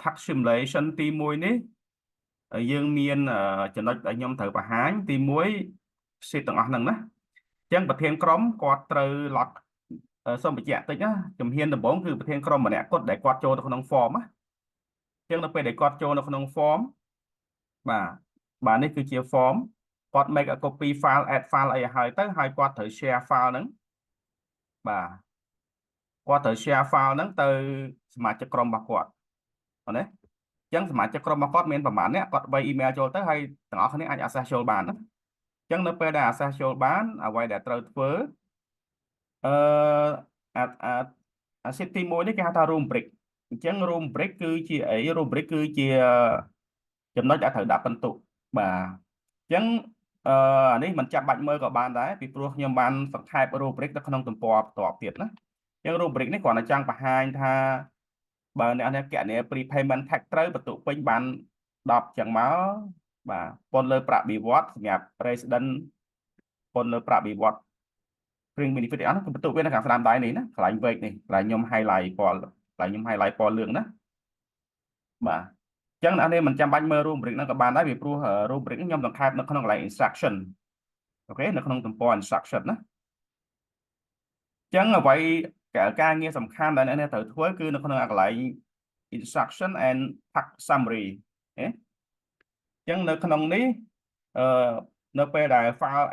task simulation ទី1នេះយើងមានចំណុចដែលខ្ញុំត្រូវបង្ហាញទី1 sheet ទាំងអស់ហ្នឹងណាអញ្ចឹងប្រធានក្រុមគាត់ត្រូវ log សូមបញ្ជាក់តិចណាជំហានដំបូងគឺប្រធានក្រុមម្នាក់គាត់ដែលគាត់ចូលទៅក្នុង form ណាអញ្ចឹងនៅពេលដែលគាត់ចូលនៅក្នុង form បាទនេះគឺជា form គាត់ make a copy file add file អីឲ្យហើយទៅហើយគាត់ត្រូវ share file ហ្នឹងបាទគាត់ត្រូវ share file ហ្នឹងទៅសមាជិកក្រុមរបស់គាត់ណា ចឹងសមាជិកក្រុមរបស់គាត់មានប្រមាណអ្នកគាត់បី email ចូលទៅហើយទាំងអស់គ្នាអាច access ចូលបានណាចឹងនៅពេលដែល access ចូលបានអ្វីដែលត្រូវធ្វើអឺអា sheet ទី1នេះគេហៅថា rubric អញ្ចឹង rubric គឺជាអី rubric គឺជាចំណុចដែលត្រូវដាក់ពិន្ទុបាទអញ្ចឹងអានេះមិនចាំបាច់មើលក៏បានដែរពីព្រោះខ្ញុំបានសង្ខេប rubric នៅក្នុងទំព័របន្ទាប់ទៀតណាអញ្ចឹង rubric នេះគ្រាន់តែចង់បង្ហាញថាបើអ្នកនេះគណនា prepayment tax ត្រូវបន្ទុកពេញបាន10ចឹងមកបាទពន្ធលើប្រាក់បៀវត្សសម្រាប់ resident ពន្ធលើប្រាក់បៀវត្ស spring benefit អស់ហ្នឹងគឺបន្ទុកវានៅខាងស្ដាំដៃនេះណាកន្លែង weight នេះកន្លែងខ្ញុំ highlight ពណ៌កន្លែងខ្ញុំ highlight ពណ៌លឿងណាបាទអញ្ចឹងអ្នកនេះមិនចាំបាច់មើល rubric ហ្នឹងក៏បានដែរពីព្រោះ rubric ខ្ញុំសង្ខេបនៅក្នុងកន្លែង instruction អូខេនៅក្នុងទំព័រ instruction ណាអញ្ចឹងអ្វីការងារសំខាន់ដែលអ្នកនេះត្រូវធ្វើគឺនៅក្នុងកន្លែង instruction and tax summary អញ្ចឹងនៅក្នុងនេះនៅពេលដែល file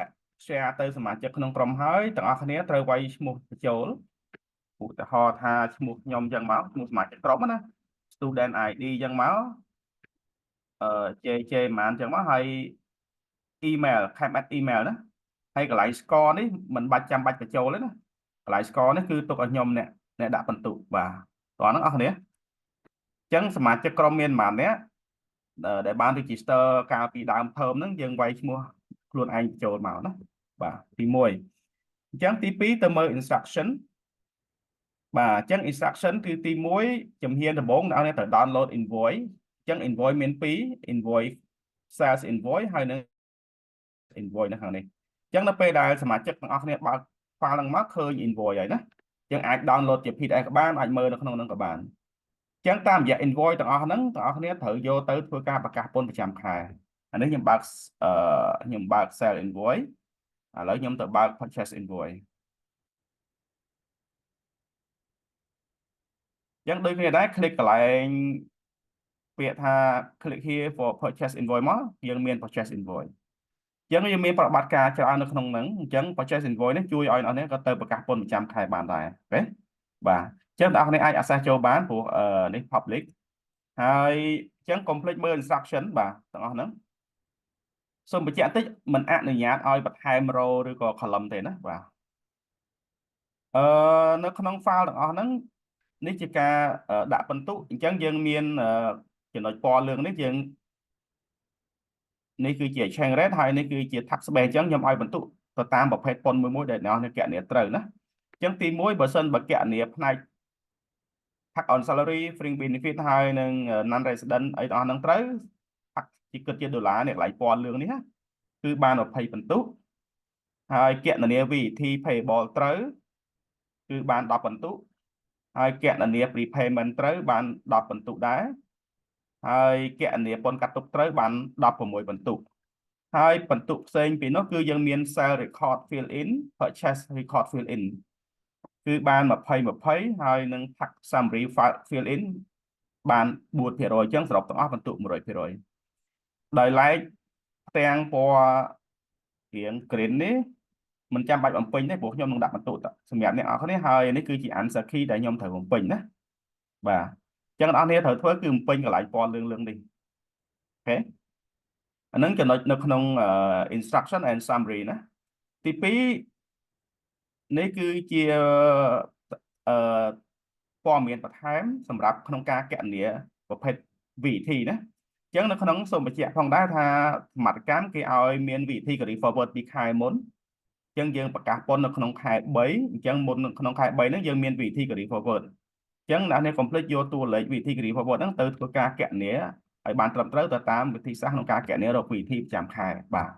share ទៅសមាជិកក្នុងក្រុមហើយទាំងអស់គ្នាត្រូវវាយឈ្មោះបញ្ចូលឧទាហរណ៍ថាឈ្មោះខ្ញុំអញ្ចឹងមកឈ្មោះសមាជិកក្រុមណា student ID អញ្ចឹងមកJJ ប៉ុន្មានអញ្ចឹងមកហើយ email caption email ណាហើយកន្លែង score នេះមិនបាច់ចាំបាច់បញ្ចូលទេណាកន្លែង score នេះគឺទុកឲ្យខ្ញុំអ្នកដាក់ពិន្ទុបាទតោះហ្នឹងអស់គ្នាអញ្ចឹងសមាជិកក្រុមមានប៉ុន្មានអ្នកដែលបាន register កាលពីដើម term ហ្នឹងយើងវាយឈ្មោះខ្លួនឯងបញ្ចូលមកណាបាទទី1អញ្ចឹងទី2ទៅមើល instruction បាទអញ្ចឹង instruction គឺទី1ជំហានដំបូងអ្នកត្រូវ download invoice អញ្ចឹង invoice មាន2 invoice sales invoice ហើយនឹង invoice នៅខាងនេះអញ្ចឹងនៅពេលដែលសមាជិកទាំងអស់គ្នាបើក file ហ្នឹងមកឃើញ invoice ហើយណាអញ្ចឹងអាច download ជា PDF ក៏បានអាចមើលនៅក្នុងហ្នឹងក៏បានអញ្ចឹងតាមរយៈ invoice ទាំងអស់ហ្នឹងទាំងអស់គ្នាត្រូវយកទៅធ្វើការប្រកាសពន្ធប្រចាំខែអានេះខ្ញុំបើក sell invoice ឥឡូវខ្ញុំទៅបើក purchase invoice អញ្ចឹងដូចគ្នាដែរ click កន្លែងពាក្យថា click here for purchase invoice មកយើងមាន purchase invoice អញ្ចឹងយើងមានប្រតិបត្តិការច្រើននៅក្នុងហ្នឹងអញ្ចឹង purchase invoice នេះជួយឲ្យអ្នកនេះក៏ទៅប្រកាសពន្ធប្រចាំខែបានដែរអូខេបាទអញ្ចឹងអ្នកនេះអាច access ចូលបានព្រោះនេះ public ហើយអញ្ចឹង complete មើល instruction បាទទាំងអស់ហ្នឹងសូមបញ្ជាក់តិចមិនអនុញ្ញាតឲ្យបន្ថែម row ឬក៏ column ទេណាបាទនៅក្នុង file ទាំងអស់ហ្នឹងនេះជាការដាក់ពិន្ទុអញ្ចឹងយើងមានចំណុចពណ៌លឿងនេះយើងនេះគឺជា exchange rate ហើយនេះគឺជា tax base អញ្ចឹងខ្ញុំឲ្យបន្ទុកទៅតាមប្រភេទពន្ធមួយដែលអ្នកគណនាត្រូវណាអញ្ចឹងទី1បើសិនបើគណនាផ្នែក tax on salary fringe benefit ហើយនឹង non resident អីទាំងអស់ហ្នឹងត្រូវ tax ជាគិតជាដុល្លារនេះកន្លែងពណ៌លឿងនេះណាគឺបាន20បន្ទុកហើយគណនា VAT payable ត្រូវគឺបាន10បន្ទុកហើយគណនា prepayment ត្រូវបាន10បន្ទុកដែរហើយគណនាពន្ធកាត់ទុកត្រូវបាន16បន្ទុកហើយបន្ទុកផ្សេងពីនោះគឺយើងមាន sale record fill in purchase record fill in គឺបាន20ហើយនឹង tax summary fill in បាន4%អញ្ចឹងសរុបទាំងអស់បន្ទុក100%ដោយឡែកផ្ទាំងពណ៌រៀង green នេះមិនចាំបាច់បំពេញទេព្រោះខ្ញុំនឹងដាក់បន្ទុកសម្រាប់អ្នកនរគ្នាហើយនេះគឺជា answer key ដែលខ្ញុំត្រូវបំពេញណាបាទអញ្ចឹងអ្នកនរគ្នាត្រូវធ្វើគឺបំពេញកន្លែងពណ៌លឿងនេះអូខេអានឹងចំណុចនៅក្នុង instruction and summary ណាទី2នេះគឺជាព័ត៌មានបន្ថែមសម្រាប់ក្នុងការគណនាប្រភេទ VAT ណាអញ្ចឹងនៅក្នុងសូមបញ្ជាក់ផងដែរថាសមត្ថកម្មគេឲ្យមាន VAT carry forward ពីខែមុនអញ្ចឹងយើងប្រកាសពន្ធនៅក្នុងខែ3អញ្ចឹងមុនក្នុងខែ3ហ្នឹងយើងមាន VAT carry forward អញ្ចឹងអ្នកនេះ complete យកតួលេខ VAT carry forward ហ្នឹងទៅធ្វើការគណនាឲ្យបានត្រឹមត្រូវទៅតាមវិធីសាស្ត្រក្នុងការគណនារក VAT ប្រចាំខែបាទ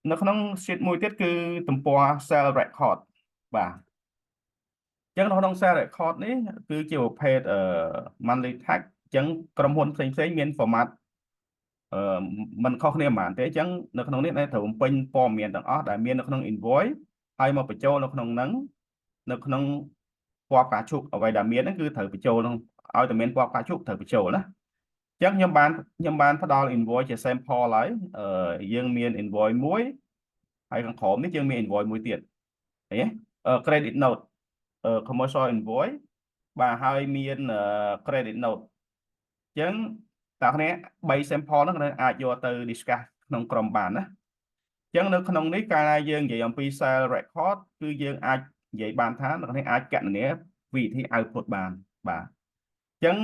នៅក្នុង sheet មួយទៀតគឺទំព័រ sale record បាទអញ្ ចឹងនៅក្នុង sale record នេះគឺជាប្រភេទmonthly tax ចឹងក្រុមហ៊ុនផ្សេងៗមាន format มันខុសគ្នាប៉ុន្មានទេអញ្ចឹងនៅក្នុងនេះត្រូវបំពេញព័ត៌មានទាំងអស់ដែលមាននៅក្នុង invoice ហើយមកបញ្ចូលនៅក្នុងហ្នឹងនៅក្នុងពណ៌ផ្កាឈូកអ្វីដែលមានហ្នឹងគឺត្រូវបញ្ចូលក្នុងឲ្យតែមានពណ៌ផ្កាឈូកត្រូវបញ្ចូលណាអញ្ចឹងខ្ញុំបានផ្ដល់ invoice ជា sample ហើយយើងមាន invoice មួយហើយខាងក្រោមនេះយើងមាន invoice មួយទៀតឃើញទេcredit note commercial invoice បាទហើយមាន credit note អញ្ចឹងតើគ្នា3 sample ហ្នឹងអាចយកទៅ discuss ក្នុងក្រុមបានណាអញ្ចឹងនៅក្នុងនេះកាលណាយើងនិយាយអំពី sale record គឺយើងអាចនិយាយបានថាអ្នកនេះអាចកណនាវិធី output បានបាទអញ្ចឹង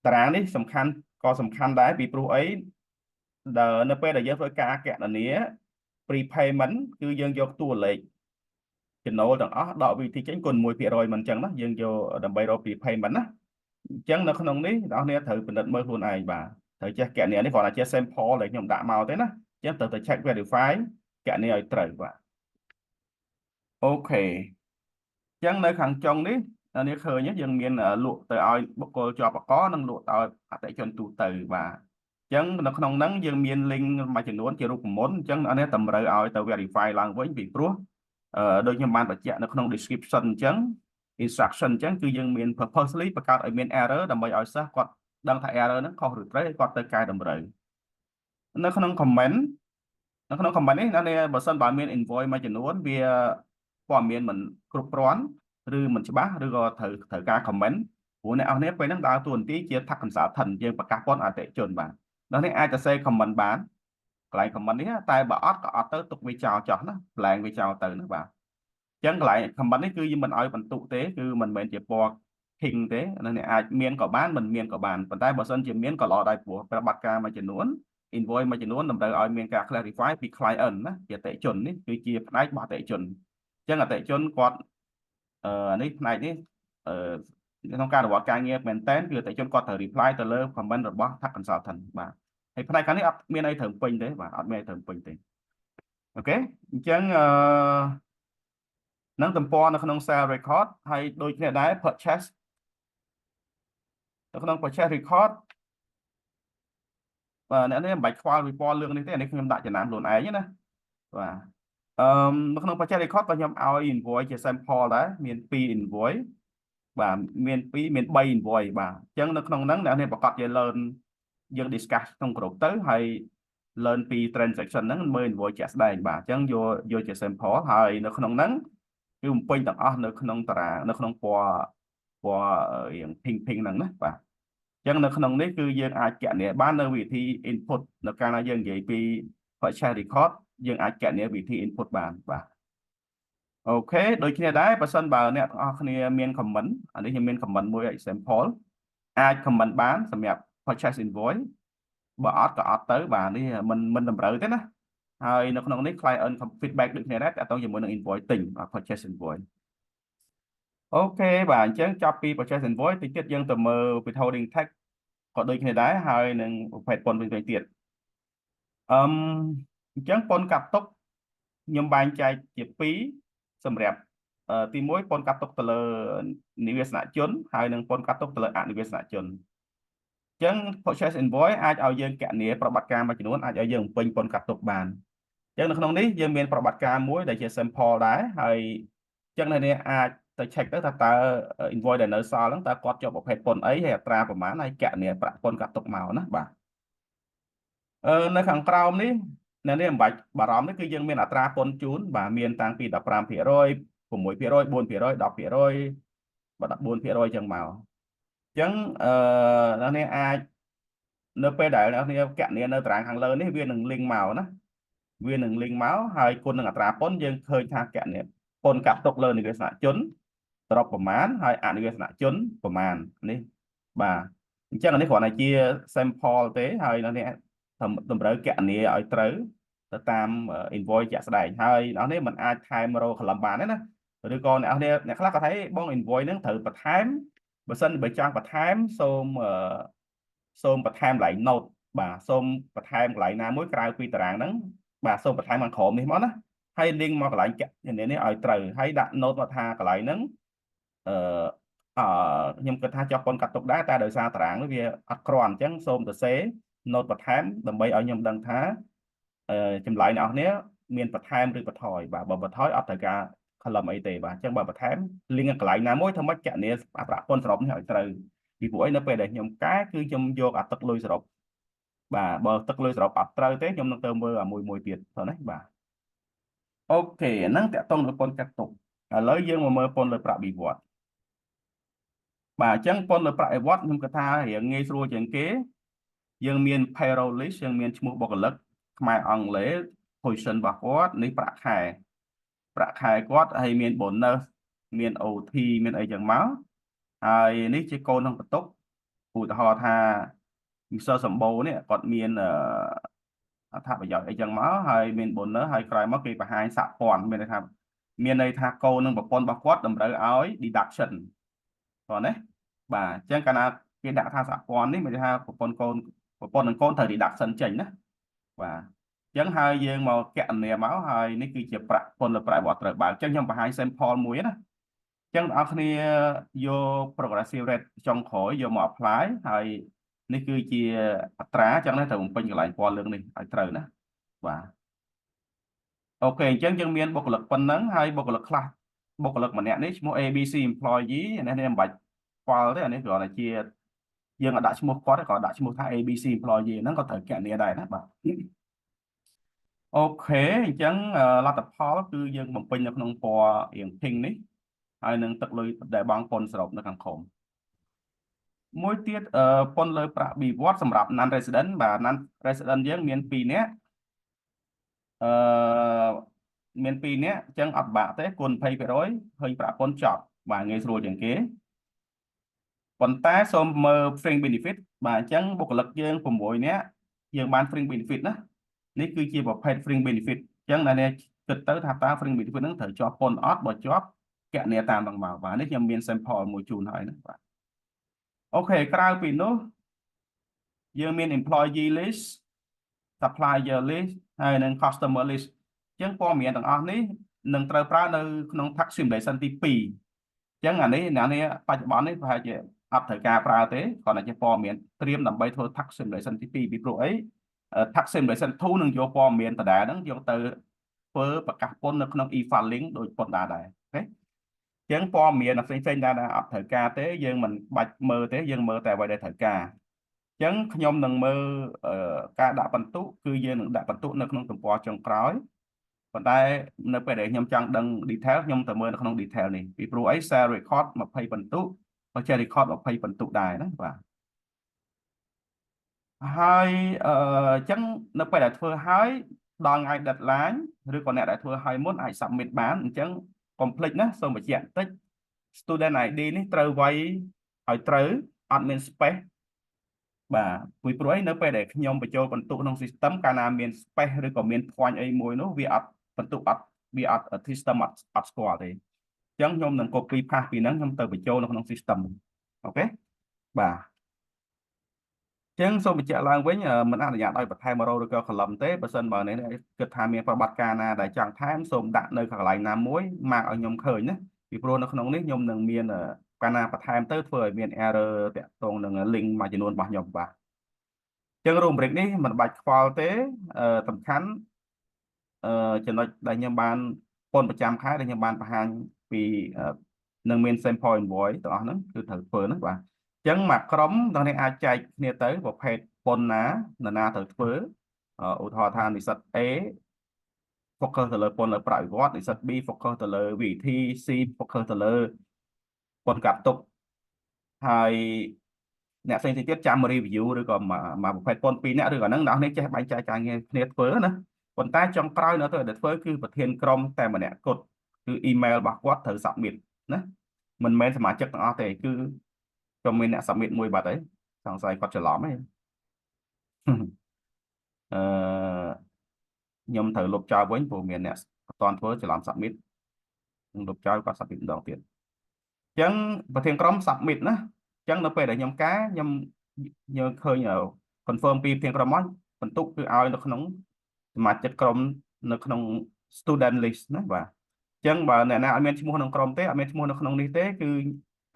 តារាងនេះសំខាន់ដែរពីព្រោះអីដែលនៅពេលដែលយើងធ្វើការកណនា prepayment គឺយើងយកតួលេខចំណូលទាំងអស់ដកវិធីចេញគុណ 1% មិនអញ្ចឹងណាយើងយកដើម្បីរក prepayment ណាអញ្ចឹងនៅក្នុងនេះអ្នកនរត្រូវពិនិត្យមើលខ្លួនឯងបាទត្រូវចេះកណនានេះគ្រាន់តែជា sample ដែលខ្ញុំដាក់មកទេណាអញ្ចឹងត្រូវ check verify កណនាឲ្យត្រូវបាទអូខេអញ្ចឹងនៅខាងចុងនេះនេះឃើញយើងមានលក់ទៅឲ្យបុគ្គលជាប់បកនិងលក់ទៅឲ្យអតិថិជនទូទៅបាទអញ្ចឹងនៅក្នុងហ្នឹងយើងមាន link មួយចំនួនជារូបមន្តអញ្ចឹងនេះតម្រូវឲ្យទៅ verify ឡើងវិញពីព្រោះដូចខ្ញុំបានបញ្ជាក់នៅក្នុង description អញ្ចឹង instruction អញ្ចឹងគឺយើងមាន purposely បង្កើតឲ្យមាន error ដើម្បីឲ្យសិស្សគាត់ដឹងថា error ហ្នឹងខុសឬត្រូវគាត់ទៅកែតម្រូវនៅក្នុង comment នេះណាបើសិនបើមាន invoice មួយចំនួនវាព័ត៌មានមិនគ្រប់គ្រាន់ឬមិនច្បាស់ឬក៏ត្រូវការ comment ព្រោះអ្នកនរពេលហ្នឹងដើរតួនាទីជា tax consultant យើងប្រកាសព័ន្ធអតិថិជនបាទដល់នេះអាចទៅ say comment បានកន្លែង comment នេះតែបើអត់ក៏អត់ទៅទុកវាចោលចោះណា blank វាចោលទៅណាបាទអញ្ចឹងកន្លែង comment នេះគឺយើងមិនឲ្យបន្ទុកទេគឺមិនមែនជាពណ៌ pink ទេនេះអាចមានក៏បានមិនមានក៏បានប៉ុន្តែបើសិនជាមានក៏ល្អដែរព្រោះប្រតិបត្តិការមួយចំនួន invoice មួយចំនួនតម្រូវឲ្យមានការ clarify ពី client ណាជាអតិថិជននេះគឺជាផ្នែករបស់អតិថិជនអញ្ចឹងអតិថិជនគាត់នេះផ្នែកនេះក្នុងការរវត្តការងារមែនតើគឺអតិថិជនគាត់ត្រូវ reply ទៅលើ comment របស់ tax consultant បាទហើយផ្នែកខាងនេះអត់មានអីត្រូវពេញទេបាទអត់មានអីត្រូវពេញទេអូខេអញ្ចឹងនឹងទំព័រនៅក្នុង sale record ហើយដូចគ្នាដែរ purchase នៅក្នុង purchase record បាទអ្នកនេះមិនបាច់ខ្វល់ពីពណ៌លឿងនេះទេនេះខ្ញុំដាក់ចំណាំខ្លួនឯងណាបាទនៅក្នុង purchase record ក៏ខ្ញុំឲ្យ invoice ជា sample ដែរមាន2 invoice បាទមាន3 invoice បាទអញ្ចឹងនៅក្នុងហ្នឹងអ្នកនេះប្រកាសជា learn យើង discuss ក្នុងក្រុមទៅហើយ learn ពី transaction ហ្នឹងមើល invoice ជាក់ស្ដែងបាទអញ្ចឹងយកជា sample ហើយនៅក្នុងហ្នឹងគឺបំពេញទាំងអស់នៅក្នុងតារាងនៅក្នុងពណ៌រៀង pink ហ្នឹងណាបាទអញ្ចឹងនៅក្នុងនេះគឺយើងអាចកណនាបាននៅវិធី input នៅកាលណាយើងនិយាយពី purchase record យើងអាចកណនាវិធី input បានបាទអូខេដូចគ្នាដែរបើសិនបើអ្នកទាំងអស់គ្នាមាន comment អានេះខ្ញុំមាន comment មួយ example អាច comment បានសម្រាប់ purchase invoice បើអត់ក៏អត់ទៅបាទនេះមិនតម្រូវទេណាហើយនៅក្នុងនេះ client feedback ដូចគ្នាដែរតើតើជាមួយនឹង invoice ទិញ purchase invoice អូខេបាទអញ្ចឹងចាប់ពី purchase invoice តិចទៀតយើងទៅមើល withholding tax ក៏ដូចគ្នាដែរហើយនឹងប្រភេទពន្ធផ្សេងទៀតអញ្ចឹងពន្ធកាត់ទុកខ្ញុំបែងចែកជា2សម្រាប់ទី1ពន្ធកាត់ទុកទៅលើនិវាសនជនហើយនឹងពន្ធកាត់ទុកទៅលើអនិវាសនជនអញ្ចឹង purchase invoice អាចឲ្យយើងកណនាប្រតិបត្តិការមួយចំនួនអាចឲ្យយើងបំពេញពន្ធកាត់ទុកបានអញ្ចឹងនៅក្នុងនេះយើងមានប្រតិបត្តិការមួយដែលជា sample ដែរហើយអញ្ចឹងនៅនេះអាចទៅ check ទៅថាតើ invoice ដែលនៅសល់ហ្នឹងតើគាត់ជាប់ប្រភេទពន្ធអីហើយអត្រាប្រមាណហើយកណនាប្រាក់ពន្ធកាត់ទុកមកណាបាទនៅខាងក្រោមនេះនៅនេះមិនបាច់បារម្ភនេះគឺយើងមានអត្រាពន្ធជូនបាទមានតាំងពី 15% 6% 4% 10%បាទ 14% អញ្ចឹងមកអញ្ចឹងអ្នកនេះអាចនៅពេលដែលអ្នកនេះកណនានៅតារាងខាងលើនេះវានឹង link មកណាវានឹង link មកហើយគុណនឹងអត្រាពន្ធយើងឃើញថាកណនាពន្ធកាត់ទុកលើនិវាសនជនត្រប់ប្រមាណហើយអនិវាសនជនប្រមាណនេះបាទអញ្ចឹងនេះគ្រាន់តែជា sample ទេហើយនេះតម្រូវកណនាឲ្យត្រូវទៅតាម invoice ជាក់ស្ដែងហើយអ្នកនេះមិនអាចថែម row column បានទេណាឬក៏អ្នកខ្លះក៏ថាបង invoice ហ្នឹងត្រូវបន្ថែមបើសិនបើចង់បន្ថែមសូមបន្ថែមកន្លែង note បាទសូមបន្ថែមកន្លែងណាមួយក្រៅពីតារាងហ្នឹងបាទសូមបន្ថែមខាងក្រោមនេះមកណាហើយ link មកកន្លែងកណនានេះឲ្យត្រូវហើយដាក់ note មកថាកន្លែងហ្នឹង អឺខ្ញុំគិតថាចោះប៉ុនកាត់ទុកដែរតែដោយសារតារាងវាអត់គ្រាន់អញ្ចឹងសូមសរសេរ note បន្ថែមដើម្បីឲ្យខ្ញុំដឹងថាចម្លើយអ្នកនរគ្នាមានបន្ថែមឬបន្ថយបាទបើបន្ថយអត់ត្រូវការ column អីទេបាទអញ្ចឹងបើបន្ថែម link កន្លែងណាមួយធ្វើម៉េចកណនីប្រាក់ពន្ធសរុបនេះឲ្យត្រូវពីព្រោះអីនៅពេលដែលខ្ញុំកែគឺខ្ញុំយកអាទឹកលុយសរុបបាទបើទឹកលុយសរុបអត់ត្រូវទេខ្ញុំនឹងទៅមើលអាមួយទៀតហ្នឹងណាបាទអូខេហ្នឹងតកតងនឹងពន្ធកាត់ទុកឥឡូវយើងមកមើលពន្ធលើប្រាក់បៀវត្សបាទអញ្ចឹងពន្ធលើប្រាក់បៀវត្សខ្ញុំគិតថារៀងងាយស្រួលជាងគេយើងមាន payroll list យើងមានឈ្មោះបុគ្គលិកខ្មែរអង់គ្លេស position របស់គាត់នេះប្រាក់ខែគាត់ហើយមាន bonus មាន OT មានអីចឹងមកហើយនេះជាកូនក្នុងបន្ទុកឧទាហរណ៍ថា user សម្បូរនេះគាត់មានអត្ថប្រយោជន៍អីចឹងមកហើយមាន bonus ហើយក្រោយមកគេបង្ហាញសហព័ន្ធមានន័យថាកូននឹងប្រព័ន្ធរបស់គាត់តម្រូវឲ្យ deduction តោះណាបាទអញ្ចឹងកាលណាគេដាក់ថាសហព័ន្ធនេះមានន័យថាប្រព័ន្ធនឹងកូនត្រូវ deduction ចេញណាបាទអញ្ចឹងហើយយើងមកកណនាមកហើយនេះគឺជាប្រាក់ពន្ធលើប្រាក់បវត្តត្រូវបើកអញ្ចឹងខ្ញុំបង្ហាញ sample មួយណាអញ្ចឹងបងប្អូនគ្នាយក progressive rate ចុងក្រោយយកមក apply ហើយនេះគឺជាអត្រាអញ្ចឹងណាត្រូវបំពេញកន្លែងពណ៌លឿងនេះឲ្យត្រូវណាបាទអូខេអញ្ចឹងយើងមានបុគ្គលិកប៉ុណ្ណឹងហើយបុគ្គលិកខ្លះបុគ្គលិកម្នាក់នេះឈ្មោះ ABC employee នេះមិនបាច់ខ្វល់ទេអានេះគ្រាន់តែជាយើងអាចដាក់ឈ្មោះគាត់ក៏ដាក់ឈ្មោះថា ABC employee ហ្នឹងក៏ត្រូវកណនាដែរណាបាទអូខេអញ្ចឹងលទ្ធផលគឺយើងបំពេញនៅក្នុងពណ៌រៀង pink នេះហើយនឹងទឹកលុយដែលបងពន្ធសរុបនៅខាងក្រោមមួយទៀតពន្ធលើប្រាក់បៀវត្សសម្រាប់ non resident បាទ non resident យើងមាន2នាក់អឺមាន2នាក់អញ្ចឹងអត់បាក់ទេគុណ 20% ឃើញប្រាក់ពន្ធចប់បាទងាយស្រួលជាងគេប៉ុន្តែសូមមើល fringe benefit បាទអញ្ចឹងបុគ្គលិកយើង6នាក់យើងបាន fringe benefit ណានេះគឺជាប្រភេទ fringe benefit អញ្ចឹងអ្នកនេះគិតទៅថាតើ fringe benefit ហ្នឹងត្រូវជាប់ពន្ធអត់បើជាប់គណនាតាមហ្នឹងមកបាទនេះខ្ញុំមាន sample មួយជូនហើយណាបាទអូខេក្រៅពីនោះយើងមាន employee list supplier list ហើយនិង customer list អញ្ចឹងព័ត៌មានទាំងអស់នេះនឹងត្រូវប្រើនៅក្នុង tax simulation ទី2អញ្ចឹងអានេះអ្នកនេះបច្ចុប្បន្ននេះប្រហែលជាអត់ត្រូវការប្រើទេគ្រាន់តែជាព័ត៌មានត្រៀមដើម្បីធ្វើ tax simulation ទី2ពីព្រោះអី tax simulation 2នឹងយកព័ត៌មានដដែលហ្នឹងយកទៅធ្វើប្រកាសពន្ធនៅក្នុង e-filing ដោយពន្ធដែរអូខេអញ្ចឹងព័ត៌មានផ្សេងដែលអត់ត្រូវការទេយើងមិនបាច់មើលទេយើងមើលតែអ្វីដែលត្រូវការអញ្ចឹងខ្ញុំនឹងមើលការដាក់បន្ទុកគឺយើងនឹងដាក់បន្ទុកនៅក្នុងទំព័រចុងក្រោយប៉ុន្តែនៅពេលដែលខ្ញុំចង់ដឹង detail ខ្ញុំទៅមើលនៅក្នុង detail នេះពីព្រោះអី sale record 20បន្ទុកបើចេះ record 20បន្ទុកដែរណាបាទហើយអញ្ចឹងនៅពេលដែលធ្វើហើយដល់ថ្ងៃ deadline ឬក៏អ្នកដែលធ្វើហើយមុនអាច submit បានអញ្ចឹងកុំភ្លេចណាសូមបញ្ជាក់បន្តិច student ID នេះត្រូវវាយឲ្យត្រូវអត់មាន space បាទពីព្រោះអីនៅពេលដែលខ្ញុំបញ្ចូលបន្ទុកក្នុង system កាលណាមាន space ឬក៏មាន point អីមួយនោះវាអត់បន្ទុកអត់វាអត់ system អត់ស្គាល់ទេអញ្ចឹងខ្ញុំនឹង copy paste ពីហ្នឹងខ្ញុំទៅបញ្ចូលនៅក្នុង system អូខេបាទចឹងសូមបញ្ជាក់ឡើងវិញមិនអនុញ្ញាតឲ្យបន្ថែម100ឬក៏ column ទេបើសិនបើនេះគិតថាមានប្រវត្តិការណាដែលចង់ថែមសូមដាក់នៅកន្លែងណាមួយមកឲ្យខ្ញុំឃើញណាពីព្រោះនៅក្នុងនេះខ្ញុំនឹងមានកាលណាបន្ថែមទៅធ្វើឲ្យមាន error តាក់ទងនឹង link មួយចំនួនរបស់ខ្ញុំបាទចឹង rubric នេះមិនបាច់ខ្វល់ទេសំខាន់ចំណុចដែលខ្ញុំបានពន្ធប្រចាំខែដែលខ្ញុំបានបង្ហាញពីនឹងមាន sample invoice ទាំងអស់ហ្នឹងគឺត្រូវធ្វើហ្នឹងបាទអញ្ចឹងមួយក្រុមដល់នេះអាចចែកគ្នាទៅប្រភេទពន្ធណាត្រូវធ្វើឧទាហរណ៍ថានិស្សិត A focus ទៅលើពន្ធលើប្រាក់បៀវត្សនិស្សិត B focus ទៅលើ VAT C focus ទៅលើពន្ធកាត់ទុកហើយអ្នកផ្សេងទៀតចាំ review ឬក៏មកប្រភេទពន្ធ2អ្នកឬក៏ហ្នឹងអ្នកនេះចេះបែងចែកការងារគ្នាធ្វើណាប៉ុន្តែចុងក្រោយនៅទៅដែលធ្វើគឺប្រធានក្រុមតែម្នាក់គត់គឺ email របស់គាត់ត្រូវ submit ណាមិនមែនសមាជិកទាំងអស់ទេគឺក៏មានអ្នក submit មួយបាត់ហើយសង្ស័យគាត់ច្រឡំហើយអឺខ្ញុំត្រូវលុបចោលវិញព្រោះមានអ្នកអត់ទាន់ធ្វើច្រឡំ submit នឹងលុបចោលគាត់ submit ម្ដងទៀតអញ្ចឹងប្រធានក្រុម submit ណាអញ្ចឹងនៅពេលដែលខ្ញុំខ្ញុំឃើញ confirm ពីប្រធានក្រុមមកបន្ទុកគឺឲ្យនៅក្នុងសមាជិកក្រុមនៅក្នុង student list ណាបាទ ចឹងបើអ្នកណាអត់មានឈ្មោះក្នុងក្រុមទេអត់មានឈ្មោះនៅក្នុងនេះទេគឺ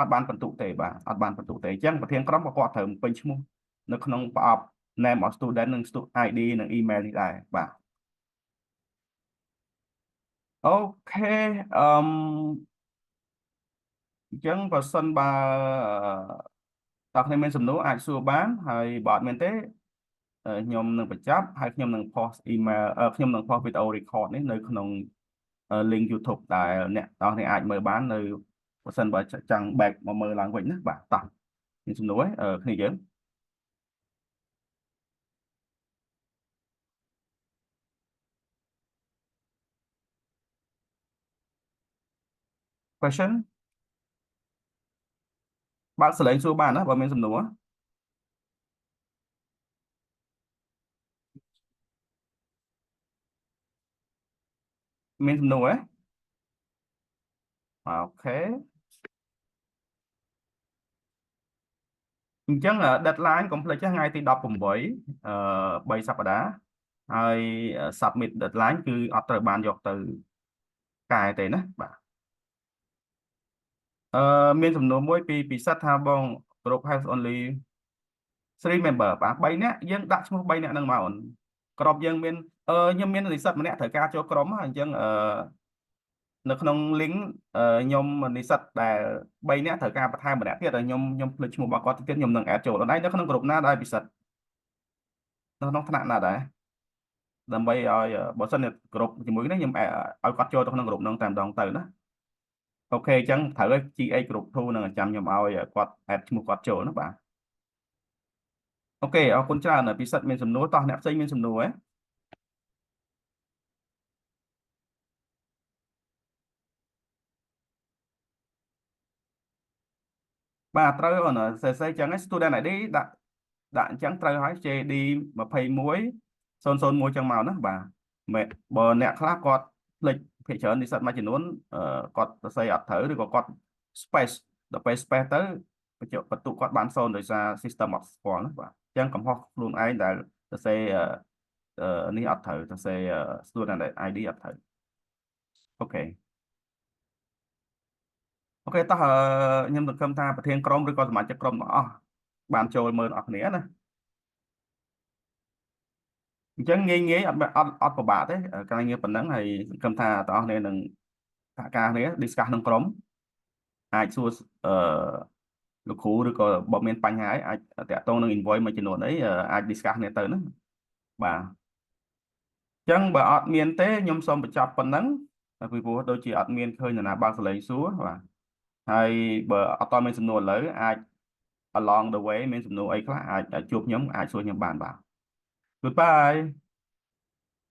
អត់បានបន្ទុកទេបាទអត់បានបន្ទុកទេអញ្ចឹងប្រធានក្រុមក៏គាត់ត្រូវពេញឈ្មោះនៅក្នុងប្រអប់ name of student និង ID និង email នេះដែរបាទអូខេអឺមអញ្ចឹងបើសិនបើតើគ្នាមានសំណួរអាចសួរបានហើយបើអត់មានទេខ្ញុំនឹងបញ្ចប់ហើយខ្ញុំនឹង post email ខ្ញុំនឹង post video record នេះនៅក្នុង link YouTube ដែលអ្នកនរគ្នាអាចមើលបាននៅបើសិនបើចង់ back មកមើលឡើងវិញណាបាទតោះមានសំណួរគ្នាយើង question បើកសលេងសួរបានណាបើមានសំណួរមានសំណួរអូខេអញ្ចឹង deadline កុំភ្លេចថ្ងៃទី183សប្តាហ៍ហើយ submit deadline គឺអត់ត្រូវបានយកទៅកែទេណាបាទមានសំណួរមួយពីពិសិដ្ឋថាបង group has only 3 member បាទ3នាក់យើងដាក់ឈ្មោះ3នាក់ហ្នឹងមកអូនក្រុមយើងមានខ្ញុំមាននិស្សិតម្នាក់ត្រូវការចូលក្រុមហ្នឹងអញ្ចឹងនៅក្នុង link ខ្ញុំនិស្សិតដែល3នាក់ត្រូវការបន្ថែមម្នាក់ទៀតហើយខ្ញុំភ្លេចឈ្មោះរបស់គាត់ទៀតខ្ញុំនឹង add ចូលអូនឯងនៅក្នុងក្រុមណាដែរពិសិដ្ឋនៅក្នុងថ្នាក់ណាដែរដើម្បីឲ្យបើសិនជាក្រុមជាមួយនេះខ្ញុំឲ្យគាត់ចូលទៅក្នុងក្រុមហ្នឹងតែម្ដងទៅណាអូខេអញ្ចឹងត្រូវឲ្យ GH group 2នឹងចាំខ្ញុំឲ្យគាត់ add ឈ្មោះគាត់ចូលណាបាទអូខេអរគុណច្រើនពិសិដ្ឋមានសំណួរតោះអ្នកផ្សេងមានសំណួរហ៎បាទត្រូវអូនសេអញ្ចឹង student ID ដាក់អញ្ចឹងត្រូវហើយ JD 21 001ចឹងមកណាបាទមែនបើអ្នកខ្លះគាត់ភ្លេចភាគច្រើននិស្សិតមួយចំនួនគាត់សរសេរអត់ត្រូវឬក៏គាត់ space ដល់ពេល space ទៅបញ្ចុះបន្ទុកគាត់បាន0ដោយសារ system អត់ស្គាល់ណាបាទអញ្ចឹងកំហុសខ្លួនឯងដែលសរសេរនេះអត់ត្រូវសរសេរ student ID អត់ត្រូវអូខេអូខេតោះខ្ញុំសង្ឃឹមថាប្រធានក្រុមឬក៏សមាជិកក្រុមទាំងអស់បានចូលមើលអស់គ្នាណាអញ្ចឹងងាយអត់ពិបាកទេការងារប៉ុណ្ណឹងហើយសង្ឃឹមថាបងប្អូននឹងសហការគ្នា discuss ក្នុងក្រុមអាចសួរលោកគ្រូឬក៏បើមានបញ្ហាអីអាចតាក់ទងនឹង invoice មួយចំនួនអីអាច discuss គ្នាទៅណាបាទអញ្ចឹងបើអត់មានទេខ្ញុំសូមបញ្ចប់ប៉ុណ្ណឹងពីព្រោះដូចជាអត់មានឃើញនរណាបើកសលេងសួរបាទហើយបើអត់តមានសំណួរឥឡូវអាច along the way មានសំណួរអីខ្លះអាចជួបខ្ញុំអាចសួរខ្ញុំបានបាទ Goodbye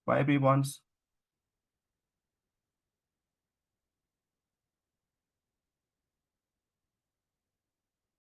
bye everyone